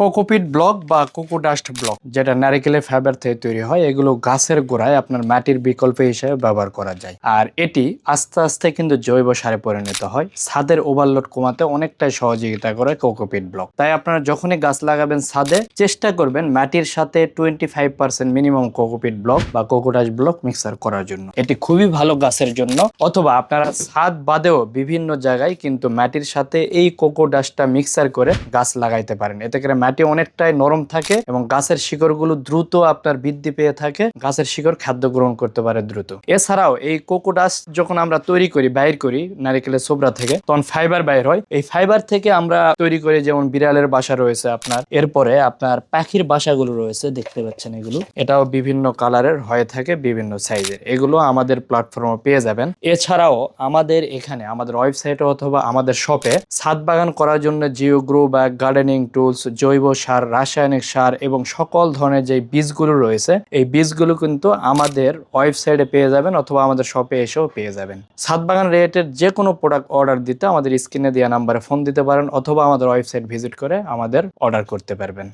Cocopeat block বা coco dust block যেটা নারিকেলের ফাইবার থেকে তৈরি হয়, এগুলো গাছের গোড়ায় আপনার মাটির বিকল্প হিসেবে ব্যবহার করা যায়। আর এটি আস্তে আস্তে কিন্তু জৈব সারে পরিণত হয়, ছাদের ওভারলোড কমাতে অনেকটাই সহযোগিতা করে কোকোপিট ব্লক। তাই আপনারা যখনই গাছ লাগাবেন ছাদে, চেষ্টা করবেন মাটির সাথে 25% মিনিমাম কোকোপিট ব্লক বা কোকোডাস্ট ব্লক মিক্সার করার জন্য। এটি খুবই ভালো গাছের জন্য। অথবা আপনারা ছাদ বাদেও বিভিন্ন জায়গায় কিন্তু মাটির সাথে এই কোকোডাস্টটা মিক্সার করে গাছ লাগাইতে পারেন। এতে করে মাটি অনেকটাই নরম থাকে এবং গাছের শিকড়গুলো দ্রুত আপনার বৃদ্ধি পেয়ে থাকে, গাছের শিকড় খাদ্য গ্রহণ করতে পারে দ্রুত। এছাড়াও এই কোকোডাস্ট যখন আমরা তৈরি করি, বাইর করি নারিকেলের ছোবড়া থেকে, তখন ফাইবার বাইর হয়। এই ফাইবার থেকে আমরা তৈরি করি যেমন বিড়ালের বাসা রয়েছে আপনার, এরপরে আপনার পাখির বাসাগুলো রয়েছে, দেখতে পাচ্ছেন এগুলো, এটাও বিভিন্ন কালারের হয়ে থাকে, বিভিন্ন সাইজের। এগুলো আমাদের প্ল্যাটফর্মে পেয়ে যাবেন। এছাড়াও আমাদের এখানে আমাদের ওয়েবসাইটে অথবা আমাদের শপে ছাদ বাগান করার জন্য Jio grow bag, gardening tools, জৈব সার, রাসায়নিক সার এবং সকল ধরনের যে বীজগুলো রয়েছে, এই বীজগুলো কিন্তু আমাদের ওয়েবসাইটে পেয়ে যাবেন অথবা আমাদের শপে এসেও পেয়ে যাবেন। ছাদ বাগান রিলেটেড যে কোনো প্রোডাক্ট অর্ডার দিতে আমাদের স্ক্রিনে দেওয়া নাম্বারে ফোন দিতে পারেন অথবা আমাদের ওয়েবসাইট ভিজিট করে আমাদের অর্ডার করতে পারবেন।